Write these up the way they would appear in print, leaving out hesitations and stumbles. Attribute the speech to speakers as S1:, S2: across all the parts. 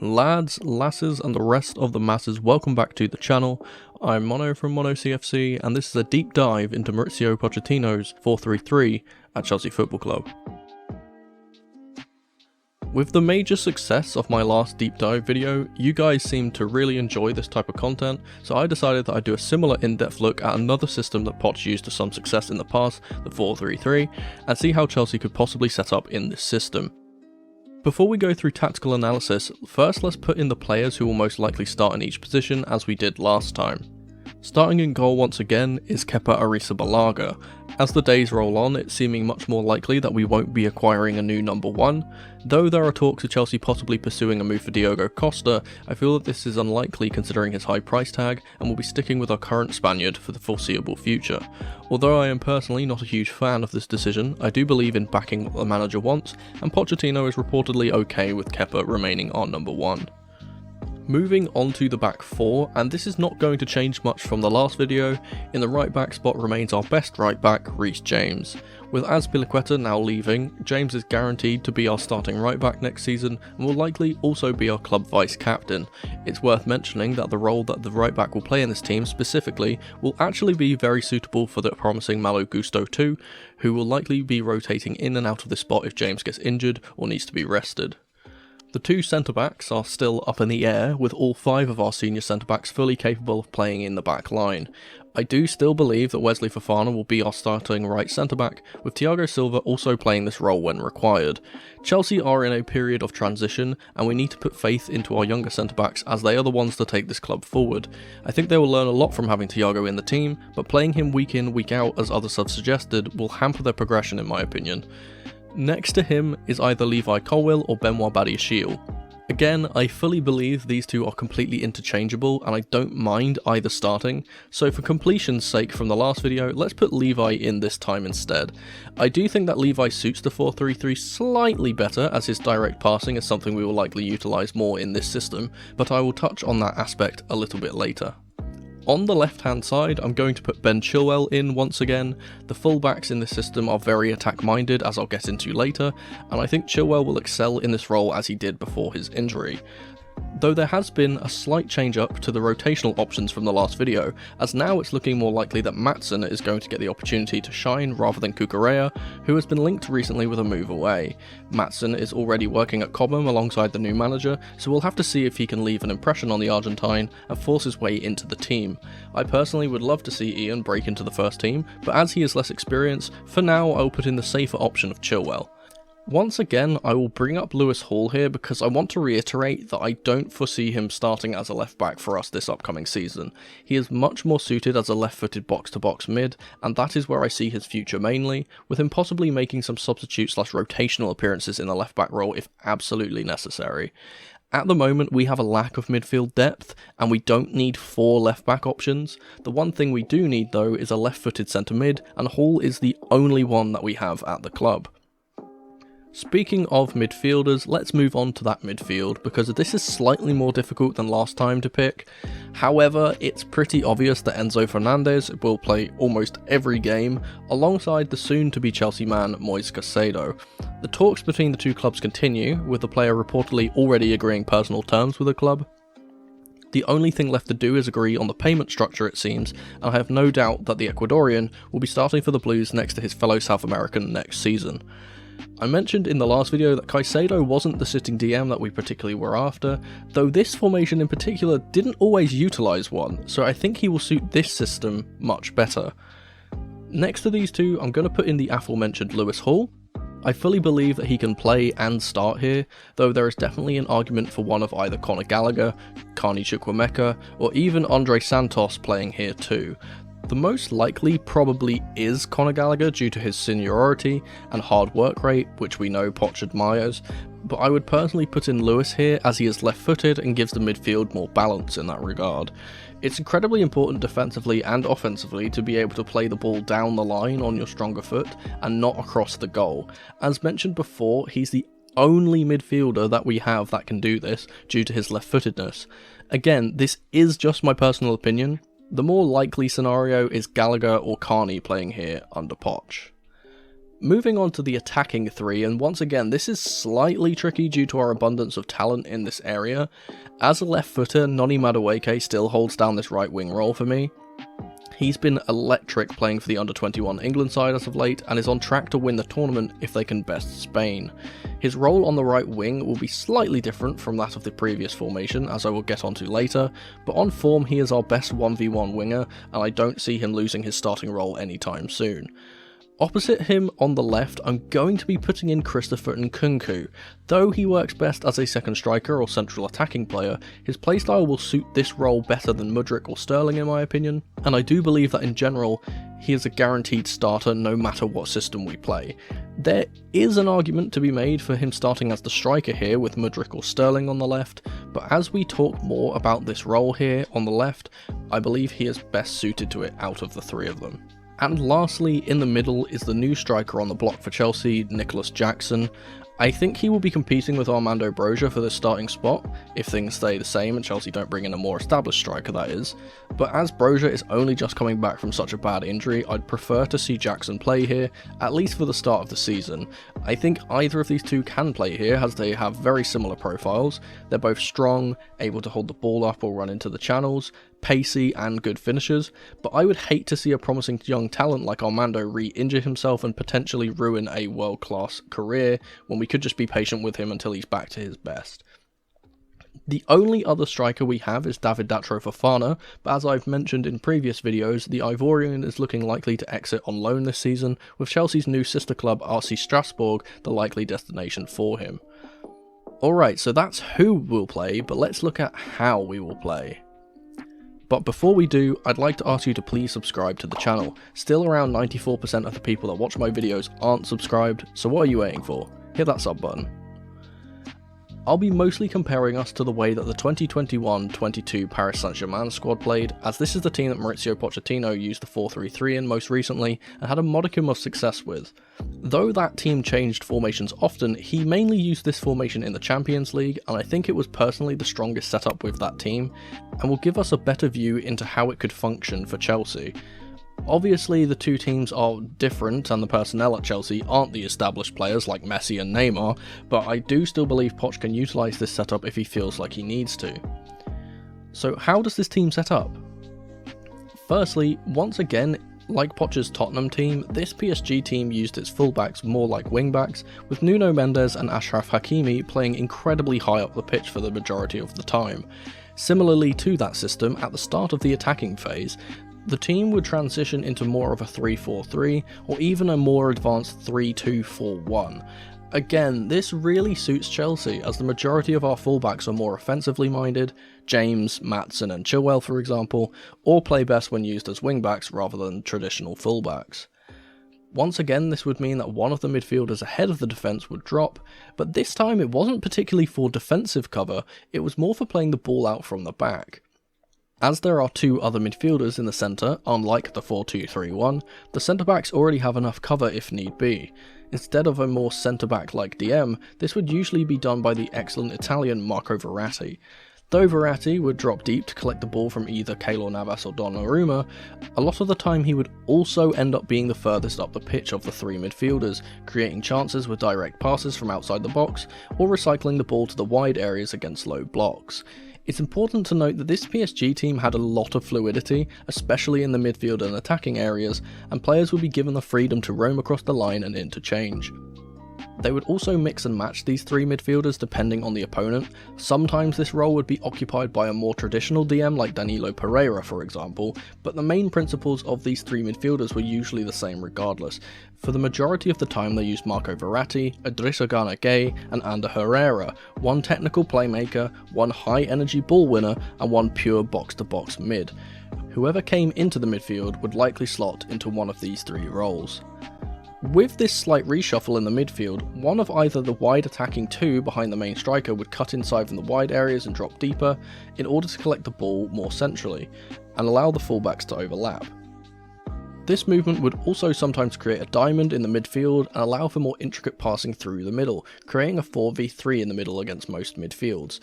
S1: Lads, lasses and the rest of the masses, welcome back to the channel. I'm Mono from Mono CFC and this is a deep dive into Mauricio Pochettino's 4-3-3 at Chelsea Football Club. With the major success of my last deep dive video, you guys seemed to really enjoy this type of content, so I decided that I'd do a similar in-depth look at another system that Poch used to some success in the past, the 4-3-3, and see how Chelsea could possibly set up in this system. Before we go through tactical analysis, first let's put in the players who will most likely start in each position as we did last time. Starting in goal once again is Kepa Arrizabalaga. As the days roll on, it's seeming much more likely that we won't be acquiring a new number 1, though there are talks of Chelsea possibly pursuing a move for Diogo Costa. I feel that this is unlikely considering his high price tag and will be sticking with our current Spaniard for the foreseeable future. Although I am personally not a huge fan of this decision, I do believe in backing what the manager wants, and Pochettino is reportedly okay with Kepa remaining our number 1. Moving on to the back 4, and this is not going to change much from the last video. In the right back spot remains our best right back, Reece James. With Azpilicueta now leaving, James is guaranteed to be our starting right back next season and will likely also be our club vice captain. It's worth mentioning that the role that the right back will play in this team specifically will actually be very suitable for the promising Malo Gusto too, who will likely be rotating in and out of this spot if James gets injured or needs to be rested. The two centre-backs are still up in the air, with all 5 of our senior centre-backs fully capable of playing in the back line. I do still believe that Wesley Fofana will be our starting right centre-back, with Thiago Silva also playing this role when required. Chelsea are in a period of transition, and we need to put faith into our younger centre-backs as they are the ones to take this club forward. I think they will learn a lot from having Thiago in the team, but playing him week in, week out as others have suggested will hamper their progression in my opinion. Next to him is either Levi Colwill or Benoit Badiashile. Again, I fully believe these two are completely interchangeable and I don't mind either starting, so for completion's sake from the last video, let's put Levi in this time instead. I do think that Levi suits the 4-3-3 slightly better as his direct passing is something we will likely utilise more in this system, but I will touch on that aspect a little bit later. On the left hand side, I'm going to put Ben Chilwell in once again. The fullbacks in this system are very attack minded, as I'll get into later, and I think Chilwell will excel in this role as he did before his injury. Though there has been a slight change up to the rotational options from the last video, as now it's looking more likely that Maatsen is going to get the opportunity to shine rather than Cucurella, who has been linked recently with a move away. Maatsen is already working at Cobham alongside the new manager, so we'll have to see if he can leave an impression on the Argentine and force his way into the team. I personally would love to see Ian break into the first team, but as he is less experienced, for now I'll put in the safer option of Chilwell. Once again, I will bring up Lewis Hall here because I want to reiterate that I don't foresee him starting as a left back for us this upcoming season. He is much more suited as a left-footed box-to-box mid, and that is where I see his future mainly, with him possibly making some substitute/rotational appearances in the left back role if absolutely necessary. At the moment, we have a lack of midfield depth, and we don't need 4 left-back options. The one thing we do need though is a left-footed centre-mid, and Hall is the only one that we have at the club. Speaking of midfielders, let's move on to that midfield, because this is slightly more difficult than last time to pick. However, it's pretty obvious that Enzo Fernandez will play almost every game, alongside the soon-to-be Chelsea man Moise Caicedo. The talks between the two clubs continue, with the player reportedly already agreeing personal terms with the club. The only thing left to do is agree on the payment structure it seems, and I have no doubt that the Ecuadorian will be starting for the Blues next to his fellow South American next season. I mentioned in the last video that Caicedo wasn't the sitting DM that we particularly were after, though this formation in particular didn't always utilise one, so I think he will suit this system much better. Next to these two, I'm going to put in the aforementioned Lewis Hall. I fully believe that he can play and start here, though there is definitely an argument for one of either Conor Gallagher, Carney Chukwuemeka, or even Andre Santos playing here too. The most likely probably is Conor Gallagher due to his seniority and hard work rate, which we know Poch admires, but I would personally put in Lewis here as he is left-footed and gives the midfield more balance in that regard. It's incredibly important defensively and offensively to be able to play the ball down the line on your stronger foot and not across the goal. As mentioned before, he's the only midfielder that we have that can do this due to his left-footedness. Again, this is just my personal opinion. The more likely scenario is Gallagher or Carney playing here under Poch. Moving on to the attacking three, and once again this is slightly tricky due to our abundance of talent in this area. As a left footer, Noni Madueke still holds down this right wing role for me. He's been electric playing for the under-21 England side as of late, and is on track to win the tournament if they can best Spain. His role on the right wing will be slightly different from that of the previous formation, as I will get onto later, but on form he is our best 1v1 winger, and I don't see him losing his starting role anytime soon. Opposite him on the left, I'm going to be putting in Christopher Nkunku. Though he works best as a second striker or central attacking player, his playstyle will suit this role better than Mudryk or Sterling in my opinion, and I do believe that in general, he is a guaranteed starter no matter what system we play. There is an argument to be made for him starting as the striker here with Mudryk or Sterling on the left, but as we talk more about this role here on the left, I believe he is best suited to it out of the three of them. And lastly, in the middle is the new striker on the block for Chelsea, Nicholas Jackson. I think he will be competing with Armando Broja for the starting spot, if things stay the same and Chelsea don't bring in a more established striker, that is. But as Broja is only just coming back from such a bad injury, I'd prefer to see Jackson play here, at least for the start of the season. I think either of these two can play here, as they have very similar profiles. They're both strong, able to hold the ball up or run into the channels, pacey and good finishers, but I would hate to see a promising young talent like Armando re-injure himself and potentially ruin a world-class career when we could just be patient with him until he's back to his best. The only other striker we have is David Datro Fofana, but as I've mentioned in previous videos, the Ivorian is looking likely to exit on loan this season, with Chelsea's new sister club RC Strasbourg the likely destination for him. Alright, so that's who we'll play, but let's look at how we will play. But before we do, I'd like to ask you to please subscribe to the channel. Still around 94% of the people that watch my videos aren't subscribed, so what are you waiting for? Hit that sub button. I'll be mostly comparing us to the way that the 2021-22 Paris Saint-Germain squad played, as this is the team that Mauricio Pochettino used the 4-3-3 in most recently, and had a modicum of success with. Though that team changed formations often, he mainly used this formation in the Champions League, and I think it was personally the strongest setup with that team, and will give us a better view into how it could function for Chelsea. Obviously the two teams are different and the personnel at Chelsea aren't the established players like Messi and Neymar, but I do still believe Poch can utilise this setup if he feels like he needs to. So how does this team set up? Firstly, once again, like Poch's Tottenham team, this PSG team used its fullbacks more like wingbacks, with Nuno Mendes and Achraf Hakimi playing incredibly high up the pitch for the majority of the time. Similarly to that system, at the start of the attacking phase, the team would transition into more of a 3-4-3 or even a more advanced 3-2-4-1. Again, this really suits Chelsea as the majority of our fullbacks are more offensively minded, James, Maatsen and Chilwell for example, or play best when used as wingbacks rather than traditional fullbacks. Once again, this would mean that one of the midfielders ahead of the defence would drop, but this time it wasn't particularly for defensive cover, it was more for playing the ball out from the back. As there are two other midfielders in the centre, unlike the 4-2-3-1, the centre-backs already have enough cover if need be. Instead of a more centre-back like DM, this would usually be done by the excellent Italian Marco Verratti. Though Verratti would drop deep to collect the ball from either Keylor Navas or Donnarumma, a lot of the time he would also end up being the furthest up the pitch of the three midfielders, creating chances with direct passes from outside the box, or recycling the ball to the wide areas against low blocks. It's important to note that this PSG team had a lot of fluidity, especially in the midfield and attacking areas, and players would be given the freedom to roam across the line and interchange. They would also mix and match these three midfielders depending on the opponent. Sometimes this role would be occupied by a more traditional DM like Danilo Pereira for example, but the main principles of these three midfielders were usually the same regardless. For the majority of the time they used Marco Verratti, Idrissa Gana Gueye and Ander Herrera, one technical playmaker, one high energy ball winner and one pure box to box mid. Whoever came into the midfield would likely slot into one of these three roles. With this slight reshuffle in the midfield, one of either the wide attacking two behind the main striker would cut inside from the wide areas and drop deeper in order to collect the ball more centrally, and allow the fullbacks to overlap. This movement would also sometimes create a diamond in the midfield and allow for more intricate passing through the middle, creating a 4v3 in the middle against most midfields.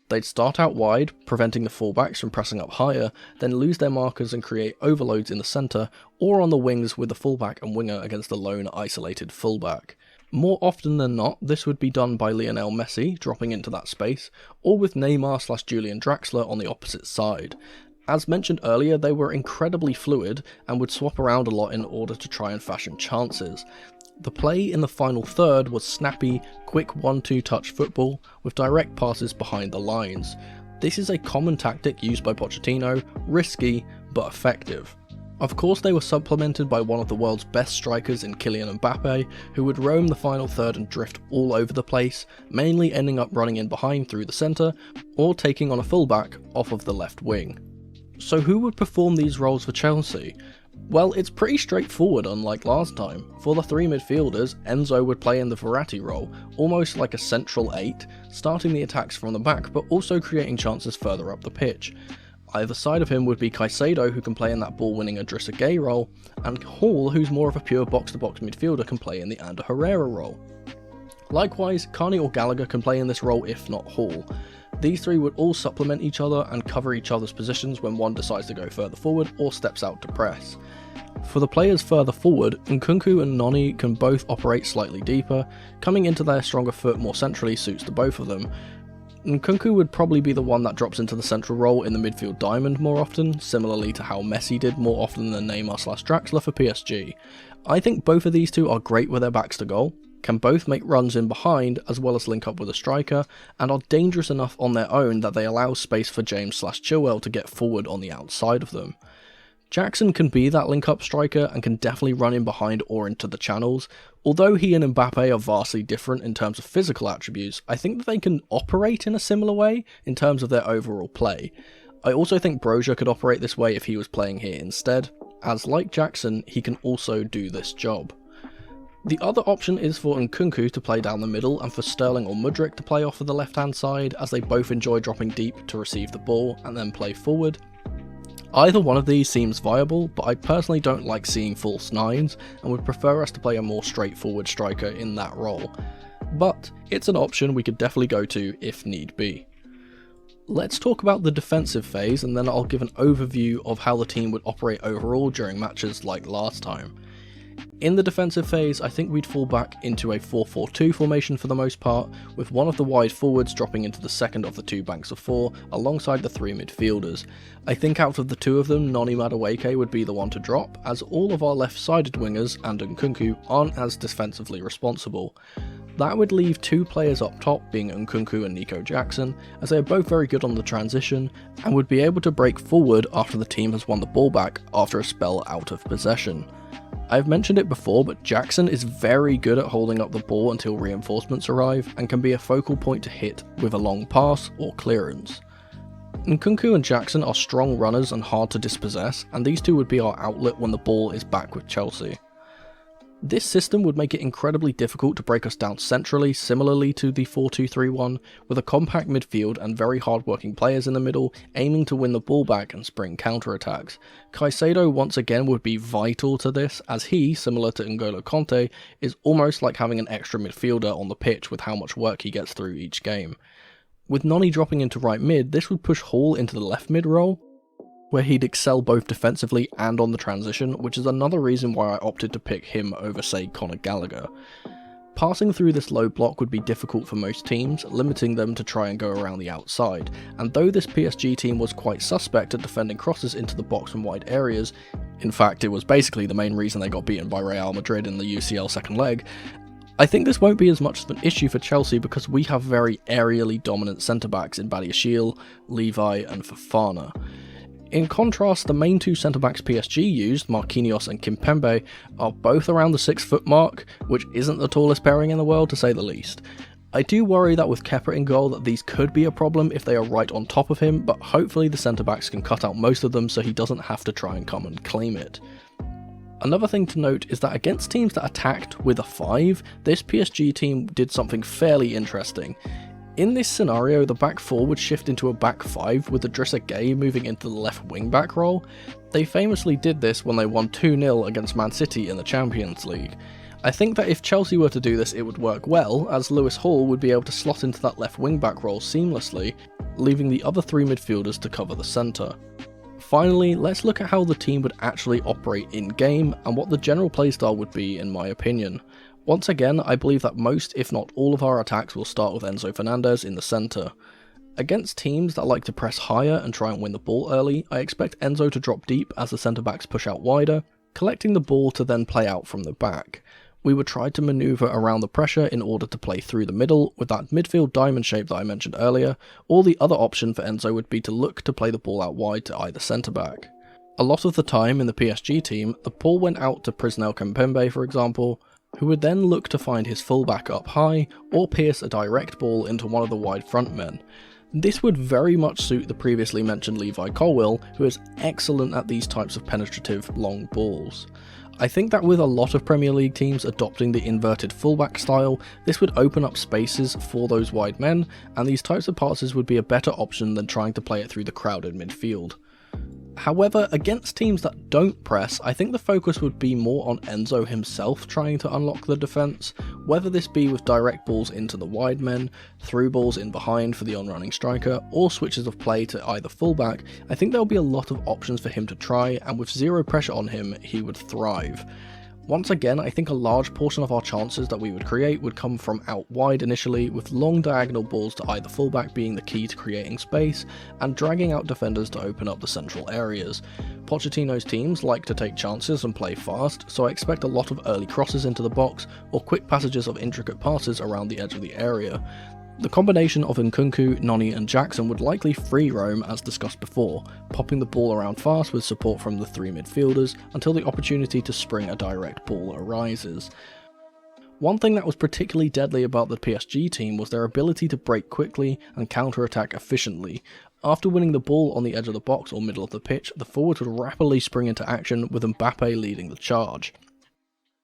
S1: They'd start out wide, preventing the fullbacks from pressing up higher, then lose their markers and create overloads in the centre, or on the wings with the fullback and winger against the lone isolated fullback. More often than not, this would be done by Lionel Messi dropping into that space, or with Neymar/Julian Draxler on the opposite side. As mentioned earlier, they were incredibly fluid and would swap around a lot in order to try and fashion chances. The play in the final third was snappy, quick 1-2 touch football with direct passes behind the lines. This is a common tactic used by Pochettino, risky but effective. Of course, they were supplemented by one of the world's best strikers in Kylian Mbappe, who would roam the final third and drift all over the place, mainly ending up running in behind through the centre, or taking on a fullback off of the left wing. So who would perform these roles for Chelsea? Well, it's pretty straightforward unlike last time. For the three midfielders, Enzo would play in the Verratti role, almost like a central 8, starting the attacks from the back but also creating chances further up the pitch. Either side of him would be Caicedo, who can play in that ball-winning Idrissa Gueye role, and Hall, who's more of a pure box-to-box midfielder, can play in the Ander Herrera role. Likewise, Carney or Gallagher can play in this role if not Hall. These three would all supplement each other and cover each other's positions when one decides to go further forward or steps out to press. For the players further forward, Nkunku and Noni can both operate slightly deeper. Coming into their stronger foot more centrally suits the both of them. Nkunku would probably be the one that drops into the central role in the midfield diamond more often, similarly to how Messi did more often than Neymar/Draxler for PSG. I think both of these two are great with their backs to goal, can both make runs in behind as well as link up with a striker, and are dangerous enough on their own that they allow space for James/Chilwell to get forward on the outside of them. Jackson can be that link-up striker and can definitely run in behind or into the channels. Although he and Mbappe are vastly different in terms of physical attributes, I think that they can operate in a similar way in terms of their overall play. I also think Brozier could operate this way if he was playing here instead, as like Jackson, he can also do this job. The other option is for Nkunku to play down the middle and for Sterling or Mudryk to play off of the left-hand side, as they both enjoy dropping deep to receive the ball and then play forward. Either one of these seems viable, but I personally don't like seeing false nines and would prefer us to play a more straightforward striker in that role. But it's an option we could definitely go to if need be. Let's talk about the defensive phase, and then I'll give an overview of how the team would operate overall during matches like last time. In the defensive phase, I think we'd fall back into a 4-4-2 formation for the most part, with one of the wide forwards dropping into the second of the two banks of four, alongside the three midfielders. I think out of the two of them, Noni Madueke would be the one to drop, as all of our left-sided wingers and Nkunku aren't as defensively responsible. That would leave two players up top, being Nkunku and Nico Jackson, as they are both very good on the transition, and would be able to break forward after the team has won the ball back after a spell out of possession. I've mentioned it before, but Jackson is very good at holding up the ball until reinforcements arrive, and can be a focal point to hit with a long pass or clearance. Nkunku and Jackson are strong runners and hard to dispossess, and these two would be our outlet when the ball is back with Chelsea. This system would make it incredibly difficult to break us down centrally, similarly to the 4-2-3-1, with a compact midfield and very hard-working players in the middle, aiming to win the ball back and spring counterattacks. Caicedo once again would be vital to this, as he, similar to N'Golo Kanté, is almost like having an extra midfielder on the pitch with how much work he gets through each game. With Noni dropping into right mid, this would push Hall into the left mid role, where he'd excel both defensively and on the transition, which is another reason why I opted to pick him over, say, Conor Gallagher. Passing through this low block would be difficult for most teams, limiting them to try and go around the outside, and though this PSG team was quite suspect at defending crosses into the box and wide areas, in fact it was basically the main reason they got beaten by Real Madrid in the UCL second leg, I think this won't be as much of an issue for Chelsea because we have very aerially dominant centre-backs in Badiashile, Levi and Fofana. In contrast, the main two centre-backs PSG used, Marquinhos and Kimpembe, are both around the 6-foot mark, which isn't the tallest pairing in the world to say the least. I do worry that with Kepa in goal that these could be a problem if they are right on top of him, but hopefully the centre-backs can cut out most of them so he doesn't have to try and come and claim it. Another thing to note is that against teams that attacked with a 5, this PSG team did something fairly interesting. In this scenario, the back 4 would shift into a back 5 with Idrissa Gueye moving into the left wing back role. They famously did this when they won 2-0 against Man City in the Champions League. I think that if Chelsea were to do this it would work well, as Lewis Hall would be able to slot into that left wing back role seamlessly, leaving the other 3 midfielders to cover the centre. Finally, let's look at how the team would actually operate in-game and what the general playstyle would be in my opinion. Once again, I believe that most, if not all of our attacks will start with Enzo Fernandez in the centre. Against teams that like to press higher and try and win the ball early, I expect Enzo to drop deep as the centre-backs push out wider, collecting the ball to then play out from the back. We would try to manoeuvre around the pressure in order to play through the middle with that midfield diamond shape that I mentioned earlier, or the other option for Enzo would be to look to play the ball out wide to either centre-back. A lot of the time in the PSG team, the ball went out to Prisnel Kimpembe for example, who would then look to find his fullback up high or pierce a direct ball into one of the wide front men. This would very much suit the previously mentioned Levi Colwill, who is excellent at these types of penetrative long balls. I think that with a lot of Premier League teams adopting the inverted fullback style, this would open up spaces for those wide men, and these types of passes would be a better option than trying to play it through the crowded midfield. However, against teams that don't press, I think the focus would be more on Enzo himself trying to unlock the defence, whether this be with direct balls into the wide men, through balls in behind for the on-running striker, or switches of play to either fullback. I think there will be a lot of options for him to try, and with zero pressure on him, he would thrive. Once again, I think a large portion of our chances that we would create would come from out wide initially, with long diagonal balls to either fullback being the key to creating space, and dragging out defenders to open up the central areas. Pochettino's teams like to take chances and play fast, so I expect a lot of early crosses into the box, or quick passages of intricate passes around the edge of the area. The combination of Nkunku, Noni and Jackson would likely free roam as discussed before, popping the ball around fast with support from the 3 midfielders until the opportunity to spring a direct ball arises. One thing that was particularly deadly about the PSG team was their ability to break quickly and counter-attack efficiently. After winning the ball on the edge of the box or middle of the pitch, the forwards would rapidly spring into action with Mbappe leading the charge.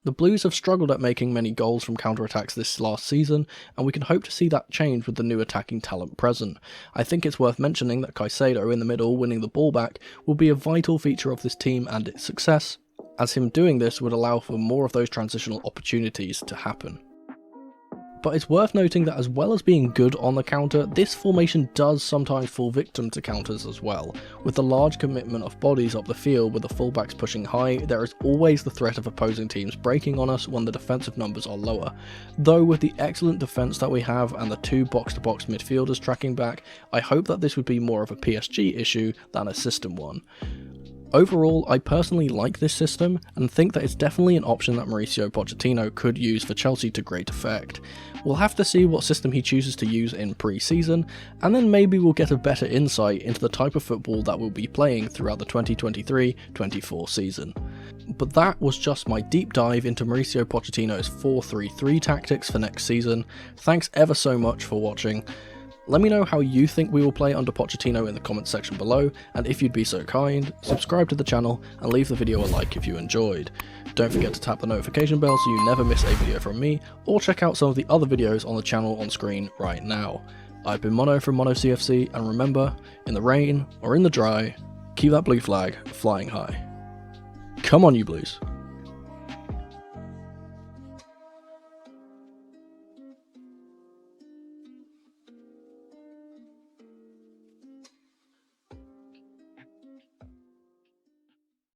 S1: The Blues have struggled at making many goals from counter-attacks this last season, and we can hope to see that change with the new attacking talent present. I think it's worth mentioning that Caicedo in the middle winning the ball back will be a vital feature of this team and its success, as him doing this would allow for more of those transitional opportunities to happen. But it's worth noting that as well as being good on the counter, this formation does sometimes fall victim to counters as well. With the large commitment of bodies up the field with the fullbacks pushing high, there is always the threat of opposing teams breaking on us when the defensive numbers are lower. Though with the excellent defence that we have and the 2 box-to-box midfielders tracking back, I hope that this would be more of a PSG issue than a system one. Overall, I personally like this system and think that it's definitely an option that Mauricio Pochettino could use for Chelsea to great effect. We'll have to see what system he chooses to use in pre-season, and then maybe we'll get a better insight into the type of football that we'll be playing throughout the 2023-24 season. But that was just my deep dive into Mauricio Pochettino's 4-3-3 tactics for next season. Thanks ever so much for watching. Let me know how you think we will play under Pochettino in the comments section below, and if you'd be so kind, subscribe to the channel and leave the video a like if you enjoyed. Don't forget to tap the notification bell so you never miss a video from me, or check out some of the other videos on the channel on screen right now. I've been Mono from MonoCFC, and remember, in the rain or in the dry, keep that blue flag flying high. Come on you Blues!